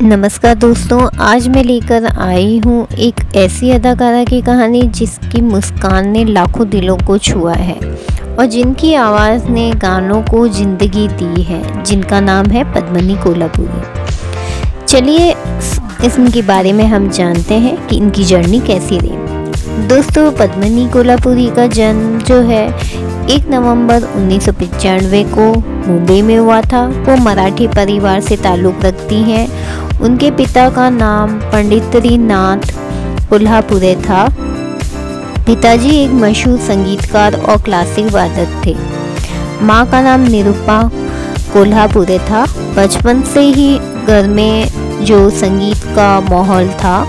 नमस्कार दोस्तों, आज मैं लेकर आई हूँ एक ऐसी अदाकारा की कहानी जिसकी मुस्कान ने लाखों दिलों को छुआ है और जिनकी आवाज़ ने गानों को ज़िंदगी दी है, जिनका नाम है पद्मिनी कोल्हापुरी। चलिए इनके बारे में हम जानते हैं कि इनकी जर्नी कैसी रही। दोस्तों, पद्मिनी कोल्हापुरी का जन्म जो है 1 नवंबर 1995 को मुंबई में हुआ था। वो मराठी परिवार से ताल्लुक़ रखती हैं। उनके पिता का नाम पंडितरीनाथ कोल्हापुरे था। पिताजी एक मशहूर संगीतकार और क्लासिक वादक थे। माँ का नाम निरूपा कोल्हापुरे था। बचपन से ही घर में जो संगीत का माहौल था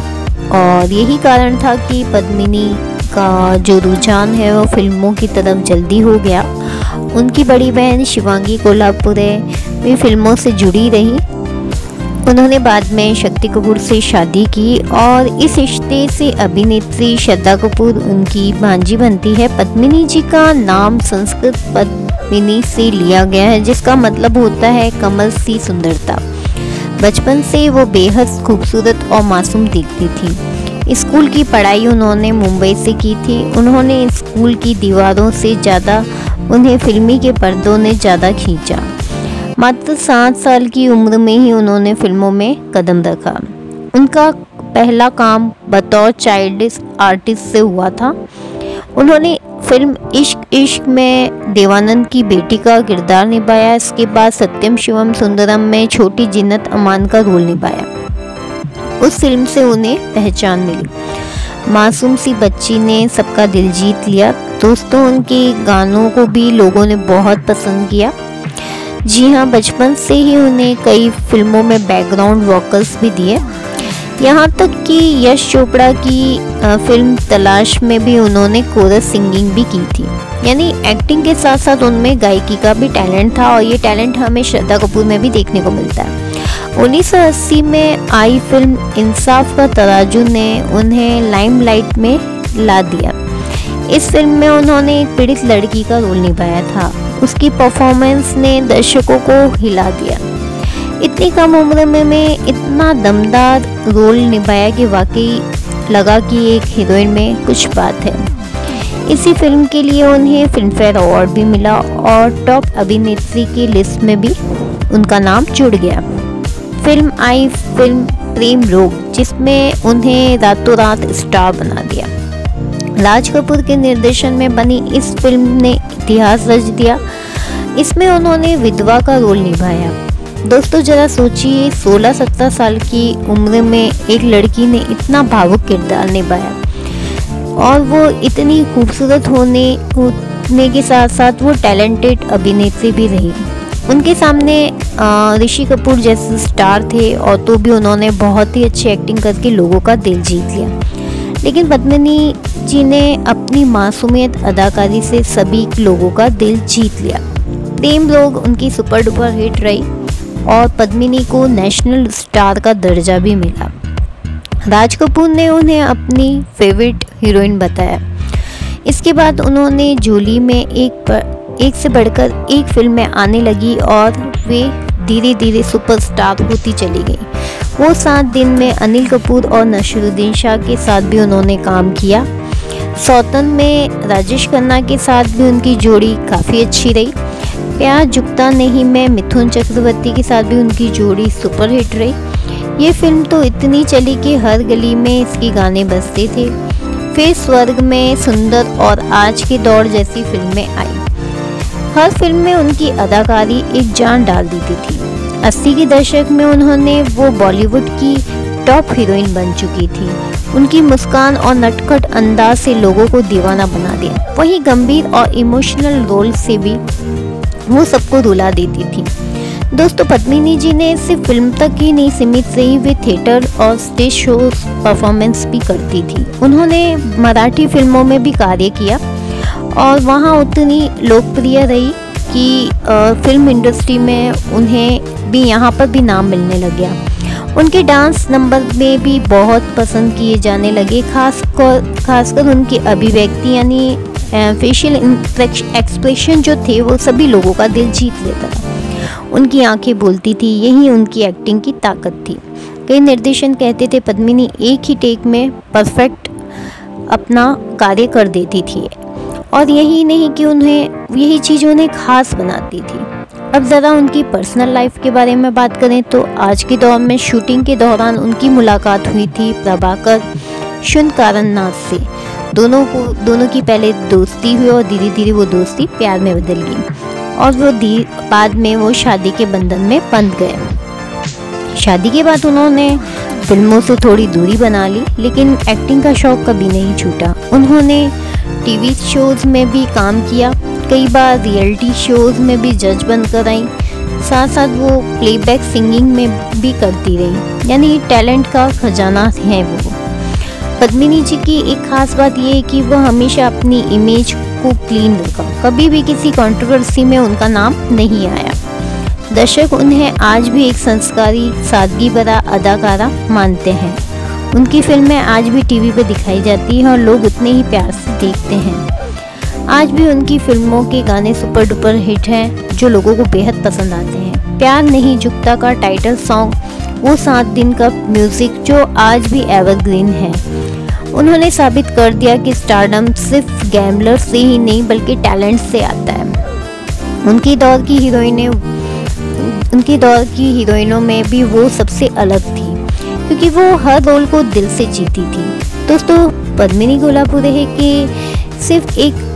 और यही कारण था कि पद्मिनी का जो रुझान है वो फिल्मों की तरफ जल्दी हो गया। उनकी बड़ी बहन शिवांगी कोल्हापुरे भी फिल्मों से जुड़ी रही। उन्होंने बाद में शक्ति कपूर से शादी की और इस रिश्ते से अभिनेत्री श्रद्धा कपूर उनकी भांजी बनती है। पद्मिनी जी का नाम संस्कृत पद्मिनी से लिया गया है, जिसका मतलब होता है कमल सी सुंदरता। बचपन से वो बेहद खूबसूरत और मासूम दिखती थी। स्कूल की पढ़ाई उन्होंने मुंबई से की थी। उन्होंने स्कूल की दीवारों से ज़्यादा उन्हें फिल्मी के पर्दों ने ज़्यादा खींचा। मात्र 7 साल की उम्र में ही उन्होंने फिल्मों में कदम रखा। उनका पहला काम बतौर चाइल्ड आर्टिस्ट से हुआ था। उन्होंने फिल्म इश्क इश्क में देवानंद की बेटी का किरदार निभाया। इसके बाद सत्यम शिवम सुंदरम में छोटी जिन्नत अमान का रोल निभाया। उस फिल्म से उन्हें पहचान मिली। मासूम सी बच्ची ने सबका दिल जीत लिया। दोस्तों, उनके गानों को भी लोगों ने बहुत पसंद किया। जी हाँ, बचपन से ही उन्हें कई फिल्मों में बैकग्राउंड वोकल्स भी दिए। यहाँ तक कि यश चोपड़ा की फिल्म तलाश में भी उन्होंने कोरस सिंगिंग भी की थी। यानी एक्टिंग के साथ साथ उनमें गायकी का भी टैलेंट था और ये टैलेंट हमें श्रद्धा कपूर में भी देखने को मिलता है। 1980 में आई फिल्म इंसाफ का तराजू ने उन्हें लाइमलाइट में ला दिया। इस फिल्म में उन्होंने एक पीड़ित लड़की का रोल निभाया था। उसकी परफॉर्मेंस ने दर्शकों को हिला दिया। इतनी कम उम्र में इतना दमदार रोल निभाया कि वाकई लगा कि एक हीरोइन में कुछ बात है। इसी फिल्म के लिए उन्हें फिल्मफेयर अवार्ड भी मिला और टॉप अभिनेत्री की लिस्ट में भी उनका नाम जुड़ गया। फिल्म प्रेम रोग, जिसमें उन्हें रातों रात स्टार बना दिया। राज कपूर के निर्देशन में बनी इस फिल्म ने इतिहास रच दिया। इसमें उन्होंने विधवा का रोल निभाया। दोस्तों, जरा सोचिए, 16-17 साल की उम्र में एक लड़की ने इतना भावुक किरदार निभाया और वो इतनी खूबसूरत होने के साथ साथ वो टैलेंटेड अभिनेत्री भी रही। उनके सामने ऋषि कपूर जैसे स्टार थे और तो भी उन्होंने बहुत ही अच्छी एक्टिंग करके लोगों का दिल जीत लिया। लेकिन पद्मिनी जी ने अपनी मासूमियत अदाकारी से सभी लोगों का दिल जीत लिया। प्रेम रोग उनकी सुपर डुपर हिट रही और पद्मिनी को नेशनल स्टार का दर्जा भी मिला। राज कपूर ने उन्हें अपनी फेवरेट हीरोइन बताया। इसके बाद उन्होंने जोली में एक से बढ़कर एक फिल्म में आने लगी और वे धीरे धीरे सुपरस्टार होती चली गई। वो 7 दिन में अनिल कपूर और नसीरुद्दीन शाह के साथ भी उन्होंने काम किया। सौतन में राजेश खन्ना के साथ भी उनकी जोड़ी काफ़ी अच्छी रही। प्यार झुकता नहीं में मिथुन चक्रवर्ती के साथ भी उनकी जोड़ी सुपर हिट रही। ये फिल्म तो इतनी चली कि हर गली में इसके गाने बजते थे। फिर स्वर्ग में, सुंदर और आज के दौर जैसी फिल्में आई। हर फिल्म में उनकी अदाकारी एक जान डाल देती थी। 80 के दशक में उन्होंने वो बॉलीवुड की टॉप हीरोइन बन चुकी थी। उनकी मुस्कान और नटखट अंदाज से लोगों को दीवाना बना दिया। वहीं गंभीर और इमोशनल रोल से भी वो सबको रुला देती थी। दोस्तों, पद्मिनी जी ने सिर्फ फिल्म तक ही नहीं सीमित रही, वे थिएटर और स्टेज शो परफॉर्मेंस भी करती थी। उन्होंने मराठी फिल्मों में भी कार्य किया और वहाँ उतनी लोकप्रिय रही कि फिल्म इंडस्ट्री में उन्हें भी यहाँ पर भी नाम मिलने लग गया। उनके डांस नंबर में भी बहुत पसंद किए जाने लगे। खासकर उनकी अभिव्यक्ति यानी फेशियल एक्सप्रेशन जो थे वो सभी लोगों का दिल जीत लेता था। उनकी आंखें बोलती थी, यही उनकी एक्टिंग की ताकत थी। कई निर्देशन कहते थे पद्मिनी एक ही टेक में परफेक्ट अपना कार्य कर देती थी, और यही नहीं कि यही चीज़ उन्हें खास बनाती थी। अब ज़रा उनकी पर्सनल लाइफ के बारे में बात करें तो आज के दौर में शूटिंग के दौरान उनकी मुलाकात हुई थी प्रभाकर शुनकारनाथ से। दोनों की पहले दोस्ती हुई और धीरे धीरे वो दोस्ती प्यार में बदल गई, और वो बाद में वो शादी के बंधन में बंध गए। शादी के बाद उन्होंने फिल्मों से थोड़ी दूरी बना ली, लेकिन एक्टिंग का शौक कभी नहीं छूटा। उन्होंने टीवी शोज़ में भी काम किया, कई बार रियलिटी शोज़ में भी जज बनकर आई, साथ साथ वो प्लेबैक सिंगिंग में भी करती रही, यानी टैलेंट का खजाना है वो। पद्मिनी जी की एक खास बात ये है कि वह हमेशा अपनी इमेज को क्लीन रखा, कभी भी किसी कंट्रोवर्सी में उनका नाम नहीं आया। दर्शक उन्हें आज भी एक संस्कारी सादगी भरा अदाकारा मानते हैं। उनकी फिल्में आज भी टीवी पर दिखाई जाती हैं और लोग उतने ही प्यार से देखते हैं। आज भी उनकी फिल्मों के गाने सुपर डुपर हिट हैं जो लोगों को बेहद पसंद आते हैं। प्यार नहीं झुकता का टाइटल सॉन्ग, वो 7 दिन का म्यूज़िक जो आज भी एवरग्रीन है। उन्होंने साबित कर दिया कि स्टारडम सिर्फ गैम्बलर से ही नहीं बल्कि टैलेंट से आता है। उनकी दौर की हीरोइनों में भी वो सबसे अलग थी, क्योंकि वो हर रोल को दिल से जीती थी। दोस्तों, पद्मिनी कोल्हापुरे है कि सिर्फ एक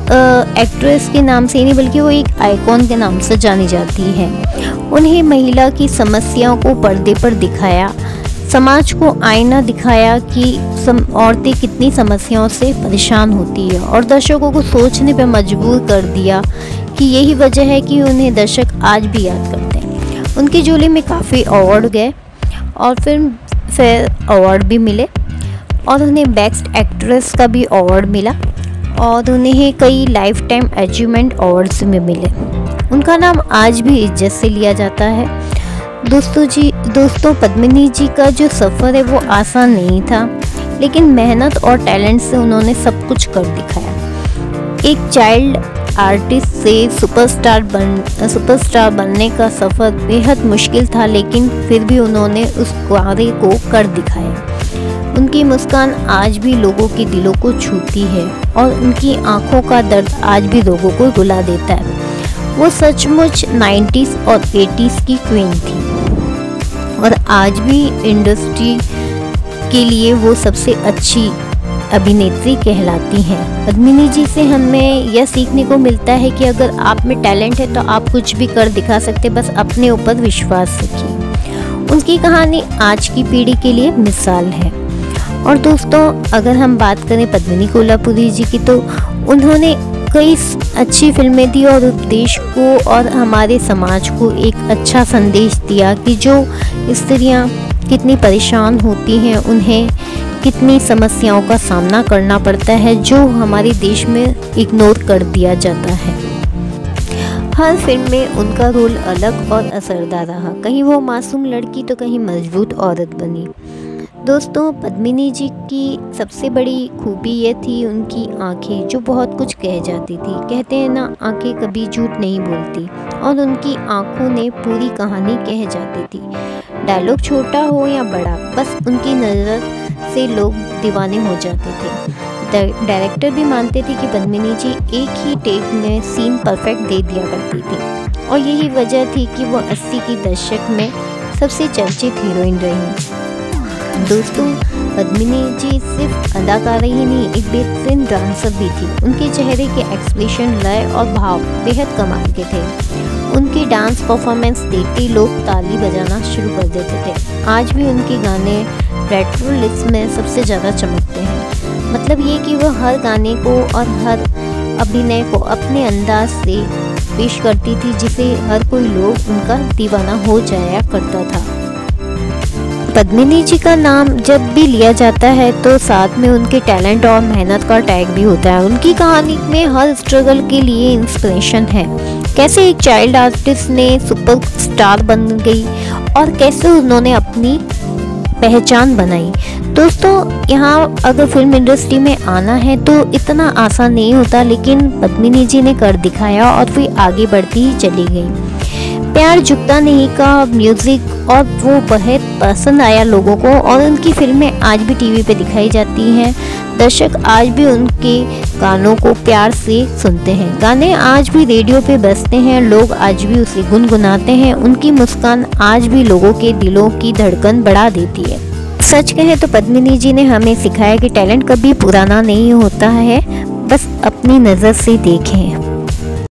एक्ट्रेस के नाम से नहीं बल्कि वो एक आइकॉन के नाम से जानी जाती है। उन्हें महिला की समस्याओं को पर्दे पर दिखाया, समाज को आईना दिखाया कि औरतें कितनी समस्याओं से परेशान होती है, और दर्शकों को सोचने पर मजबूर कर दिया कि यही वजह है कि उन्हें दर्शक आज भी याद करते हैं। उनकी झोली में काफ़ी अवार्ड गए और फिल्म फेयर अवार्ड भी मिले, और उन्हें बेस्ट एक्ट्रेस का भी अवार्ड मिला, और उन्हें कई लाइफ टाइम अचीवमेंट अवार्ड्स में मिले। उनका नाम आज भी इज्जत से लिया जाता है। दोस्तों, पद्मिनी जी का जो सफ़र है वो आसान नहीं था, लेकिन मेहनत और टैलेंट से उन्होंने सब कुछ कर दिखाया। एक चाइल्ड आर्टिस्ट से सुपरस्टार बनने का सफ़र बेहद मुश्किल था, लेकिन फिर भी उन्होंने उस कार्य को कर दिखाया। उनकी मुस्कान आज भी लोगों के दिलों को छूती है, और उनकी आंखों का दर्द आज भी लोगों को रुला देता है। वो सचमुच 90s और 80s की क्वीन थी, और आज भी इंडस्ट्री के लिए वो सबसे अच्छी अभिनेत्री कहलाती हैं। पद्मिनी जी से हमें यह सीखने को मिलता है कि अगर आप में टैलेंट है तो आप कुछ भी कर दिखा सकते, बस अपने ऊपर विश्वास रखिए। उनकी कहानी आज की पीढ़ी के लिए मिसाल है। और दोस्तों, अगर हम बात करें पद्मिनी कोल्हापुरी जी की, तो उन्होंने कई अच्छी फिल्में दी और देश को और हमारे समाज को एक अच्छा संदेश दिया कि जो स्त्रियां कितनी परेशान होती हैं, उन्हें कितनी समस्याओं का सामना करना पड़ता है जो हमारे देश में इग्नोर कर दिया जाता है। हर फिल्म में उनका रोल अलग और असरदार रहा, कहीं वो मासूम लड़की तो कहीं मजबूत औरत बनी। दोस्तों, पद्मिनी जी की सबसे बड़ी खूबी ये थी उनकी आंखें, जो बहुत कुछ कह जाती थी। कहते हैं ना, आंखें कभी झूठ नहीं बोलती, और उनकी आंखों ने पूरी कहानी कह जाती थी। डायलॉग छोटा हो या बड़ा, बस उनकी नज़र से लोग दीवाने हो जाते थे। डायरेक्टर भी मानते थे कि पद्मिनी जी एक ही टेक में सीन परफेक्ट दे दिया करती थी, और यही वजह थी कि वो 80 के दशक में सबसे चर्चित हीरोइन रही। दोस्तों, पद्मिनी जी सिर्फ अदाकारा ही नहीं, एक बेहतरीन डांसर भी थी। उनके चेहरे के एक्सप्रेशन, लय और भाव बेहद कमाल के थे। उनके डांस परफॉर्मेंस देखते लोग ताली बजाना शुरू कर देते थे। आज भी उनके गाने रेट्रो लिस्ट में सबसे ज़्यादा चमकते हैं। मतलब ये कि वो हर गाने को और हर अभिनय को अपने अंदाज से पेश करती थी, जिसे हर कोई लोग उनका दीवाना हो जाया करता था। पद्मिनी जी का नाम जब भी लिया जाता है तो साथ में उनके टैलेंट और मेहनत का टैग भी होता है। उनकी कहानी में हर स्ट्रगल के लिए इंस्पिरेशन है। कैसे एक चाइल्ड आर्टिस्ट ने सुपरस्टार बन गई और कैसे उन्होंने अपनी पहचान बनाई। दोस्तों, यहाँ अगर फिल्म इंडस्ट्री में आना है तो इतना आसान नहीं होता, लेकिन पद्मिनी जी ने कर दिखाया और फिर आगे बढ़ती ही चली गई। प्यार झुकता नहीं का म्यूजिक और वो बहुत पसंद आया लोगों को और उनकी फिल्में आज भी टीवी पे दिखाई जाती हैं। दर्शक आज भी उनके गानों को प्यार से सुनते हैं। गाने आज भी रेडियो पे बजते हैं, लोग आज भी उसे गुनगुनाते हैं। उनकी मुस्कान आज भी लोगों के दिलों की धड़कन बढ़ा देती है। सच कहें तो पद्मिनी जी ने हमें सिखाया कि टैलेंट कभी पुराना नहीं होता है, बस अपनी नज़र से देखें।